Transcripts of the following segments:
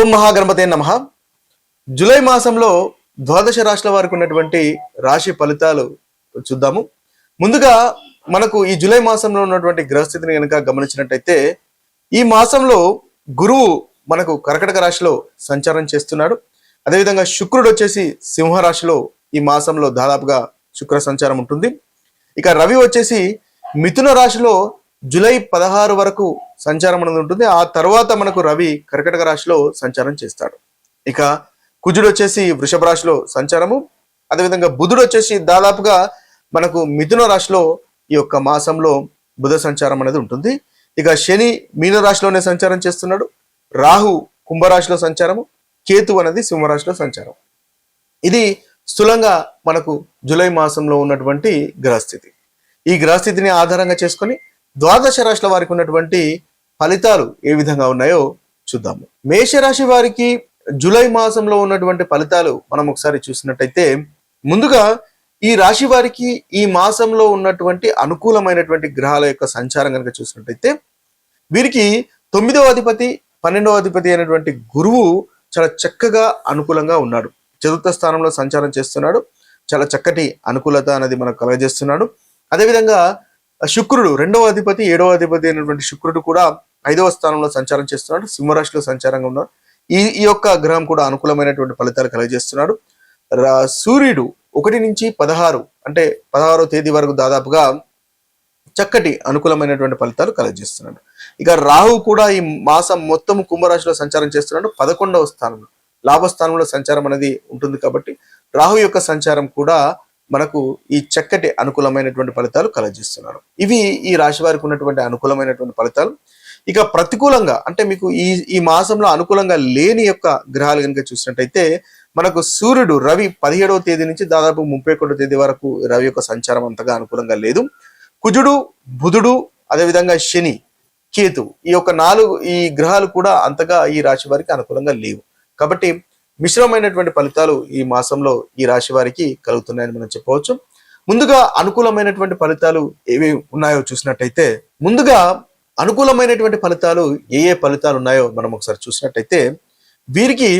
ఓం మహాగణపతే నమః. జూలై మాసంలో ద్వాదశ రాశుల వారికి ఉన్నటువంటి రాశి ఫలితాలు చూద్దాము. ముందుగా మనకు ఈ జూలై మాసంలో ఉన్నటువంటి గ్రహస్థితిని కనుక గమనించినట్టయితే ఈ మాసంలో గురువు మనకు కర్కటక రాశిలో సంచారం చేస్తున్నాడు. అదేవిధంగా శుక్రుడు వచ్చేసి సింహరాశిలో ఈ మాసంలో దాదాపుగా శుక్ర సంచారం ఉంటుంది. ఇక రవి వచ్చేసి మిథున రాశిలో జూలై 16 వరకు సంచారం అనేది ఉంటుంది. ఆ తర్వాత మనకు రవి కర్కటక రాశిలో సంచారం చేస్తాడు. ఇక కుజుడు వచ్చేసి వృషభ రాశిలో సంచారము, అదేవిధంగా బుధుడు వచ్చేసి దాదాపుగా మనకు మిథున రాశిలో ఈ యొక్క మాసంలో బుధ సంచారం అనేది ఉంటుంది. ఇక శని మీన రాశిలోనే సంచారం చేస్తున్నాడు. రాహు కుంభరాశిలో సంచారము, కేతు అనేది సింహరాశిలో సంచారం. ఇది స్థూలంగా మనకు జూలై మాసంలో ఉన్నటువంటి గ్రహస్థితి. ఈ గ్రహస్థితిని ఆధారంగా చేసుకొని ద్వాదశ రాశుల వారికి ఉన్నటువంటి ఫలితాలు ఏ విధంగా ఉన్నాయో చూద్దాము. మేషరాశి వారికి జూలై మాసంలో ఉన్నటువంటి ఫలితాలు మనం ఒకసారి చూసినట్టయితే, ముందుగా ఈ రాశి వారికి ఈ మాసంలో ఉన్నటువంటి అనుకూలమైనటువంటి గ్రహాల యొక్క సంచారం కనుక చూసినట్టయితే, వీరికి 9వ అధిపతి 12వ అధిపతి అయినటువంటి గురువు చాలా చక్కగా అనుకూలంగా ఉన్నాడు. చతుర్థ స్థానంలో సంచారం చేస్తున్నాడు. చాలా చక్కటి అనుకూలత అనేది మనకు కలగజేస్తున్నాడు. అదేవిధంగా శుక్రుడు 2వ అధిపతి 7వ అధిపతి అయినటువంటి శుక్రుడు కూడా 5వ స్థానంలో సంచారం చేస్తున్నాడు. సింహరాశిలో సంచారంగా ఉన్నాడు. ఈ యొక్క గ్రహం కూడా అనుకూలమైనటువంటి ఫలితాలు కలగజేస్తున్నాడు. సూర్యుడు 1 నుంచి 16 అంటే 16వ తేదీ వరకు దాదాపుగా చక్కటి అనుకూలమైనటువంటి ఫలితాలు కలగజేస్తున్నాడు. ఇక రాహు కూడా ఈ మాసం మొత్తం కుంభరాశిలో సంచారం చేస్తున్నాడు. 11వ స్థానంలో లాభస్థానంలో సంచారం అనేది ఉంటుంది. కాబట్టి రాహు యొక్క సంచారం కూడా మనకు ఈ చక్కటి అనుకూలమైనటువంటి ఫలితాలు కలగజేస్తున్నారు. ఇవి ఈ రాశి వారికి ఉన్నటువంటి అనుకూలమైనటువంటి ఫలితాలు. ఇక ప్రతికూలంగా అంటే మీకు ఈ మాసంలో అనుకూలంగా లేని యొక్క గ్రహాలు కనుక చూసినట్టయితే, మనకు సూర్యుడు రవి 17వ తేదీ నుంచి దాదాపు 31వ తేదీ వరకు రవి యొక్క సంచారం అంతగా అనుకూలంగా లేదు. కుజుడు, బుధుడు, అదేవిధంగా శని, కేతు ఈ గ్రహాలు కూడా అంతగా ఈ రాశి వారికి అనుకూలంగా లేవు. కాబట్టి మిశ్రమైనటువంటి ఫలితాలు ఈ మాసంలో ఈ రాశి వారికి కలుగుతున్నాయని మనం చెప్పవచ్చు. ముందుగా అనుకూలమైనటువంటి ఫలితాలు ఏవి ఉన్నాయో చూసినట్టయితే, ముందుగా అనుకూలమైనటువంటి ఫలితాలు ఏ ఫలితాలు ఉన్నాయో మనం ఒకసారి చూసినట్టయితే, వీరికి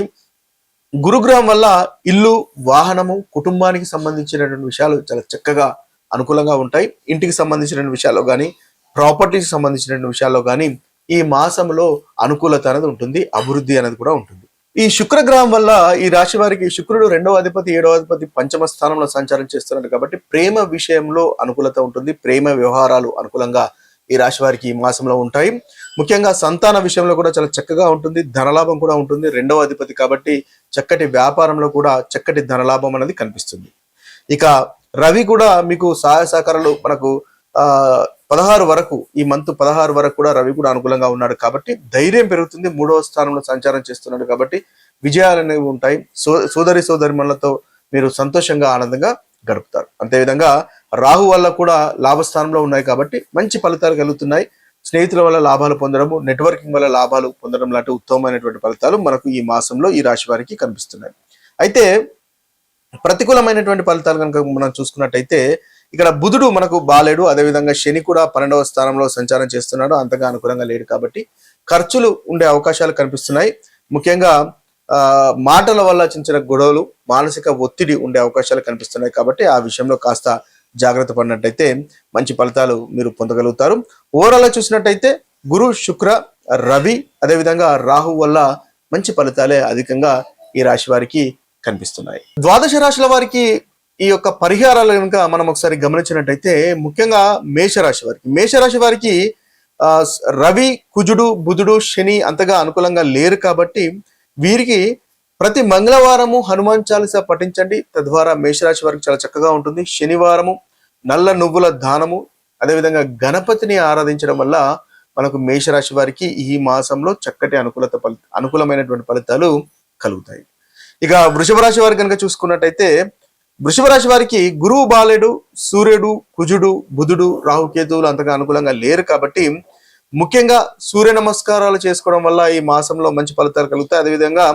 గురుగ్రహం వల్ల ఇల్లు, వాహనము, కుటుంబానికి సంబంధించినటువంటి విషయాలు చాలా చక్కగా అనుకూలంగా ఉంటాయి. ఇంటికి సంబంధించిన విషయాల్లో కానీ, ప్రాపర్టీకి సంబంధించినటువంటి విషయాల్లో కానీ ఈ మాసంలో అనుకూలత అనేది ఉంటుంది. అభివృద్ధి అనేది కూడా ఉంటుంది. ఈ శుక్రగ్రహం వల్ల ఈ రాశి వారికి శుక్రుడు 2వ అధిపతి 7వ అధిపతి పంచమ స్థానంలో సంచారం చేస్తున్నాడు. కాబట్టి ప్రేమ విషయంలో అనుకూలత ఉంటుంది. ప్రేమ వ్యవహారాలు అనుకూలంగా ఈ రాశి వారికి ఈ మాసంలో ఉంటాయి. ముఖ్యంగా సంతాన విషయంలో కూడా చాలా చక్కగా ఉంటుంది. ధనలాభం కూడా ఉంటుంది. 2వ అధిపతి కాబట్టి చక్కటి వ్యాపారంలో కూడా చక్కటి ధనలాభం అనేది కనిపిస్తుంది. ఇక రవి కూడా మీకు సహాయ సహకారాలు మనకు 16 వరకు ఈ మంత్ 16 వరకు కూడా రవి కూడా అనుకూలంగా ఉన్నాడు. కాబట్టి ధైర్యం పెరుగుతుంది. 3వ స్థానంలో సంచారం చేస్తున్నాడు కాబట్టి విజయాలు అనేవి ఉంటాయి. సోదరిమణులతో మీరు సంతోషంగా ఆనందంగా గడుపుతారు. అంతేవిధంగా రాహు వల్ల కూడా లాభస్థానంలో ఉన్నాయి కాబట్టి మంచి ఫలితాలు కలుగుతున్నాయి. స్నేహితుల వల్ల లాభాలు పొందడము, నెట్వర్కింగ్ వల్ల లాభాలు పొందడం లాంటి ఉత్తమమైనటువంటి ఫలితాలు మనకు ఈ మాసంలో ఈ రాశి వారికి కనిపిస్తున్నాయి. అయితే ప్రతికూలమైనటువంటి ఫలితాలు కనుక మనం చూసుకున్నట్టయితే, ఇక్కడ బుధుడు మనకు బాలేడు. అదేవిధంగా శని కూడా 12వ స్థానంలో సంచారం చేస్తున్నాడు. అంతగా అనుకూలంగా లేడు కాబట్టి ఖర్చులు ఉండే అవకాశాలు కనిపిస్తున్నాయి. ముఖ్యంగా మాటల వల్ల చిన్న గొడవలు, మానసిక ఒత్తిడి ఉండే అవకాశాలు కనిపిస్తున్నాయి. కాబట్టి ఆ విషయంలో కాస్త జాగ్రత్త పడినట్టయితే మంచి ఫలితాలు మీరు పొందగలుగుతారు. ఓవరాల్ చూసినట్టయితే గురు, శుక్ర, రవి, అదేవిధంగా రాహు వల్ల మంచి ఫలితాలే అధికంగా ఈ రాశి వారికి కనిపిస్తున్నాయి. ద్వాదశ రాశుల వారికి ఈ యొక్క పరిహారాలు కనుక మనం ఒకసారి గమనించినట్టయితే, ముఖ్యంగా మేషరాశి వారికి రవి, కుజుడు, బుధుడు, శని అంతగా అనుకూలంగా లేరు. కాబట్టి వీరికి ప్రతి మంగళవారము హనుమాన్ చాలీసా పఠించండి. తద్వారా మేషరాశి వారికి చాలా చక్కగా ఉంటుంది. శనివారము నల్ల నువ్వుల దానము, అదేవిధంగా గణపతిని ఆరాధించడం వల్ల మనకు మేషరాశి వారికి ఈ మాసంలో చక్కటి అనుకూలమైనటువంటి ఫలితాలు కలుగుతాయి. ఇక వృషభ రాశి వారికి కనుక చూసుకున్నట్టయితే, వృషభ రాశి వారికి గురువు బాలేడు. సూర్యుడు, కుజుడు, బుధుడు, రాహుకేతువులు అంతగా అనుకూలంగా లేరు. కాబట్టి ముఖ్యంగా సూర్య నమస్కారాలు చేసుకోవడం వల్ల ఈ మాసంలో మంచి ఫలితాలు కలుగుతాయి. అదేవిధంగా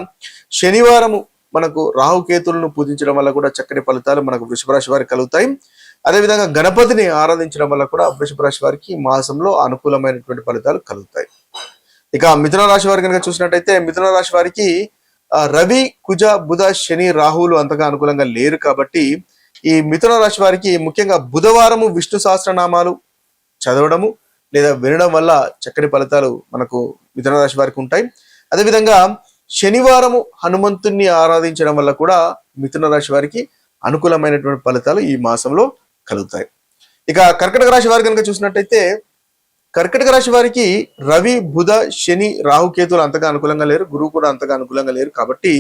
శనివారము మనకు రాహుకేతువులను పూజించడం వల్ల కూడా చక్కటి ఫలితాలు మనకు వృషభ రాశి వారికి కలుగుతాయి. అదేవిధంగా గణపతిని ఆరాధించడం వల్ల కూడా వృషభ రాశి వారికి ఈ మాసంలో అనుకూలమైనటువంటి ఫలితాలు కలుగుతాయి. ఇక మిథున రాశి వారి కనుక చూసినట్టయితే మిథున రాశి వారికి రవి, కుజ, బుధ, శని, రాహువులు అంతగా అనుకూలంగా లేరు కాబట్టి ఈ మిథున రాశి వారికి ముఖ్యంగా బుధవారము విష్ణు సహస్రనామాలు చదవడము లేదా వినడం వల్ల చక్కటి ఫలితాలు మనకు మిథున రాశి వారికి ఉంటాయి. అదేవిధంగా శనివారము హనుమంతుణ్ణి ఆరాధించడం వల్ల కూడా మిథున రాశి వారికి అనుకూలమైనటువంటి ఫలితాలు ఈ మాసంలో కలుగుతాయి. ఇక కర్కటక రాశి వారి కనుక చూసినట్టయితే కర్కటక రాశి వారికి రవి, బుధ, శని, రాహుకేతులు అంతగా అనుకూలంగా లేరు, గురువు కూడా అంతగా అనుకూలంగా లేరు కాబట్టి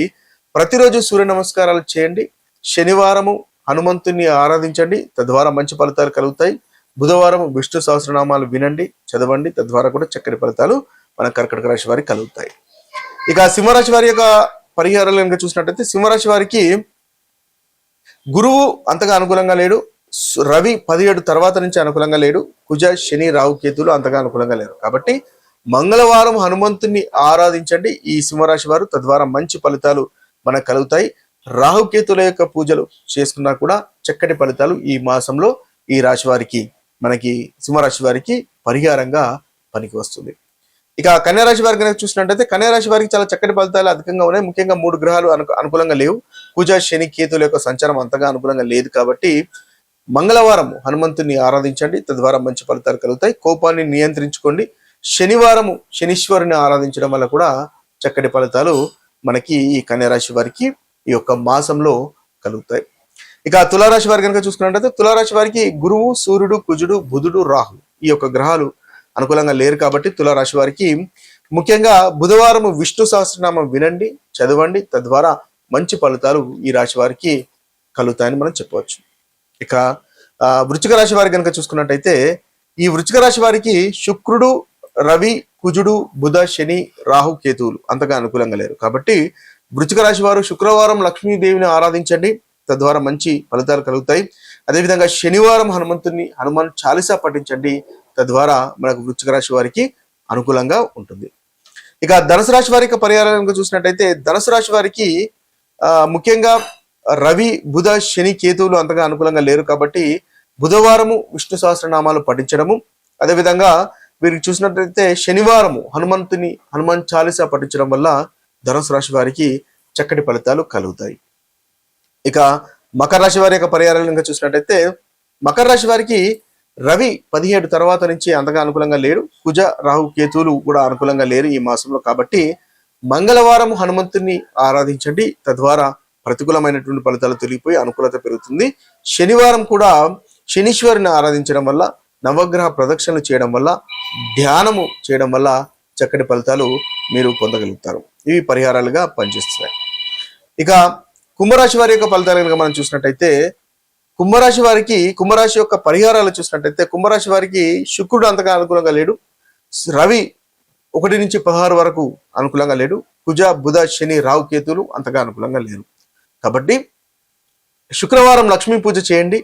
ప్రతిరోజు సూర్య నమస్కారాలు చేయండి. శనివారము హనుమంతుని ఆరాధించండి, తద్వారా మంచి ఫలితాలు కలుగుతాయి. బుధవారం విష్ణు సహస్రనామాలు వినండి, చదవండి, తద్వారా కూడా చక్కటి ఫలితాలు మన కర్కటక రాశి వారికి కలుగుతాయి. ఇక సింహరాశి వారి యొక్క పరిహారాలు కనుక చూసినట్టయితే సింహరాశి వారికి గురువు అంతగా అనుకూలంగా లేడు, రవి 17 తర్వాత నుంచి అనుకూలంగా లేడు, కుజ, శని, రాహు, కేతులు అంతగా అనుకూలంగా లేరు కాబట్టి మంగళవారం హనుమంతుని ఆరాధించండి ఈ సింహరాశి వారు, తద్వారా మంచి ఫలితాలు మనకు కలుగుతాయి. రాహుకేతుల యొక్క పూజలు చేసుకున్నా కూడా చక్కటి ఫలితాలు ఈ మాసంలో ఈ రాశి వారికి మనకి సింహరాశి వారికి పరిహారంగా పనికి వస్తుంది. ఇక కన్యారాశి వారికి కనుక చూసినట్టయితే కన్యారాశి వారికి చాలా చక్కటి ఫలితాలు అధికంగా ఉన్నాయి. ముఖ్యంగా 3 గ్రహాలు అనుకూలంగా లేవు. కుజ, శని, కేతుల యొక్క సంచారం అంతగా అనుకూలంగా లేదు కాబట్టి మంగళవారం హనుమంతుని ఆరాధించండి, తద్వారా మంచి ఫలితాలు కలుగుతాయి. కోపాన్ని నియంత్రించుకోండి. శనివారము శనీశ్వరుని ఆరాధించడం వల్ల కూడా చక్కటి ఫలితాలు మనకి ఈ కన్యారాశి వారికి ఈ యొక్క మాసంలో కలుగుతాయి. ఇక తులారాశి వారి కనుక చూసుకున్నట్టయితే తులారాశి వారికి గురువు, సూర్యుడు, కుజుడు, బుధుడు, రాహు ఈ యొక్క గ్రహాలు అనుకూలంగా లేరు కాబట్టి తులారాశి వారికి ముఖ్యంగా బుధవారం విష్ణు సహస్రనామం వినండి, చదవండి, తద్వారా మంచి ఫలితాలు ఈ రాశి వారికి కలుగుతాయని మనం చెప్పవచ్చు. ఇక వృశ్చిక రాశి వారికి కనుక చూసుకున్నట్టయితే ఈ వృశ్చిక రాశి వారికి శుక్రుడు, రవి, కుజుడు, బుధ, శని, రాహు, కేతువులు అంతగా అనుకూలంగా లేరు కాబట్టి వృశ్చిక రాశి వారు శుక్రవారం లక్ష్మీదేవిని ఆరాధించండి, తద్వారా మంచి ఫలితాలు కలుగుతాయి. అదేవిధంగా శనివారం హనుమాన్ చాలీసా పఠించండి, తద్వారా మనకు వృశ్చిక రాశి వారికి అనుకూలంగా ఉంటుంది. ఇక ధనుసు రాశి వారి యొక్క పరిహారాలను చూసినట్టయితే ధనుసు రాశి వారికి ముఖ్యంగా రవి, బుధ, శని, కేతువులు అంతగా అనుకూలంగా లేరు కాబట్టి బుధవారము విష్ణు సహస్రనామాలు పఠించడము, అదేవిధంగా వీరికి చూసినట్లయితే శనివారము హనుమాన్ చాలీసా పఠించడం వల్ల ధనుసు రాశి వారికి చక్కటి ఫలితాలు కలుగుతాయి. ఇక మకర రాశి వారి యొక్క పరిహారాలను ఇంకా చూసినట్టయితే మకర రాశి వారికి రవి 17 తర్వాత నుంచి అంతగా అనుకూలంగా లేరు, కుజ, రాహు, కేతువులు కూడా అనుకూలంగా లేరు ఈ మాసంలో కాబట్టి మంగళవారం హనుమంతుని ఆరాధించండి, తద్వారా ప్రతికూలమైనటువంటి ఫలితాలు తొలగిపోయి అనుకూలత పెరుగుతుంది. శనివారం కూడా శనీశ్వరుని ఆరాధించడం వల్ల, నవగ్రహ ప్రదక్షిణలు చేయడం వల్ల, ధ్యానము చేయడం వల్ల చక్కటి ఫలితాలు మీరు పొందగలుగుతారు. ఇవి పరిహారాలుగా పనిచేస్తున్నాయి. ఇక కుంభరాశి వారి యొక్క ఫలితాలు కనుక మనం చూసినట్టయితే కుంభరాశి యొక్క పరిహారాలు చూసినట్టయితే కుంభరాశి వారికి శుక్రుడు అంతగా అనుకూలంగా లేడు, రవి 1 నుంచి 16 వరకు అనుకూలంగా లేడు, కుజ, బుధ, శని, రాహు, కేతులు అంతగా అనుకూలంగా లేరు కాబట్టి శుక్రవారం లక్ష్మీ పూజ చేయండి,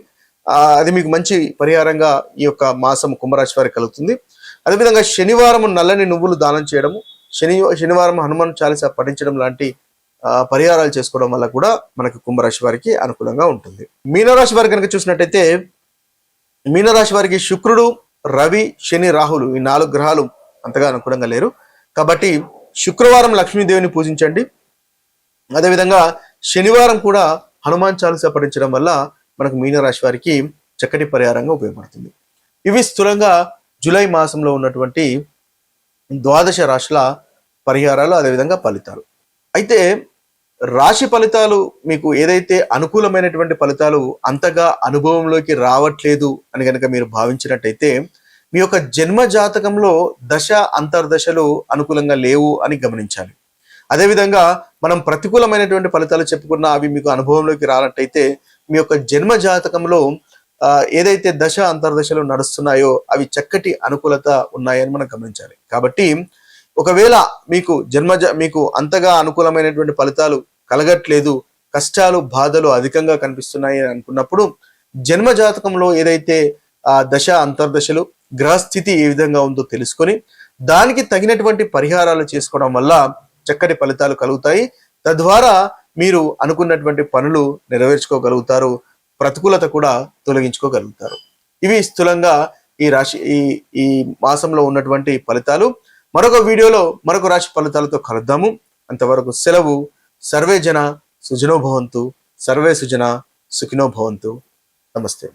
అది మీకు మంచి పరిహారంగా ఈ యొక్క మాసం కుంభరాశి వారికి కలుగుతుంది. అదేవిధంగా శనివారం నల్లని నువ్వులు దానం చేయడము, శనివారం హనుమాన్ చాలీసా పఠించడం లాంటి పరిహారాలు చేసుకోవడం వల్ల కూడా మనకి కుంభరాశి వారికి అనుకూలంగా ఉంటుంది. మీనరాశి వారి కనుక చూసినట్టయితే మీనరాశి వారికి శుక్రుడు, రవి, శని, రాహులు ఈ 4 గ్రహాలు అంతగా అనుకూలంగా లేరు కాబట్టి శుక్రవారం లక్ష్మీదేవిని పూజించండి, అదేవిధంగా శనివారం కూడా హనుమాన్ చాలీసా పఠించడం వల్ల మనకు మీనరాశి వారికి చక్కటి పరిహారంగా ఉపయోగపడుతుంది. ఇవి స్థూలంగా జూలై మాసంలో ఉన్నటువంటి 12 రాశుల పరిహారాలు, అదేవిధంగా ఫలితాలు. అయితే రాశి ఫలితాలు మీకు ఏదైతే అనుకూలమైనటువంటి ఫలితాలు అంతగా అనుభవంలోకి రావట్లేదు అని కనుక మీరు భావించినట్టయితే మీ యొక్క జన్మ జాతకంలో దశ అంతర్దశలు అనుకూలంగా లేవు అని గమనించాలి. అదేవిధంగా మనం ప్రతికూలమైనటువంటి ఫలితాలు చెప్పుకున్నా అవి మీకు అనుభవంలోకి రానట్టయితే మీ యొక్క జన్మ జాతకంలో ఏదైతే దశ అంతర్దశలు నడుస్తున్నాయో అవి చక్కటి అనుకూలత ఉన్నాయని మనం గమనించాలి. కాబట్టి ఒకవేళ మీకు అంతగా అనుకూలమైనటువంటి ఫలితాలు కలగట్లేదు, కష్టాలు, బాధలు అధికంగా కనిపిస్తున్నాయి అని అనుకున్నప్పుడు జన్మ జాతకంలో ఏదైతే దశ అంతర్దశలు, గ్రహస్థితి ఏ విధంగా ఉందో తెలుసుకొని దానికి తగినటువంటి పరిహారాలు చేసుకోవడం వల్ల చక్కటి ఫలితాలు కలుగుతాయి. తద్వారా మీరు అనుకున్నటువంటి పనులు నెరవేర్చుకోగలుగుతారు, ప్రతికూలత కూడా తొలగించుకోగలుగుతారు. ఇవి స్థూలంగా ఈ మాసంలో ఉన్నటువంటి ఫలితాలు. మరొక వీడియోలో మరొక రాశి ఫలితాలతో కలుద్దాము. అంతవరకు సెలవు. సర్వే జన సుజనో భవంతు, సర్వే సుజన సుఖినో భవంతు. నమస్తే.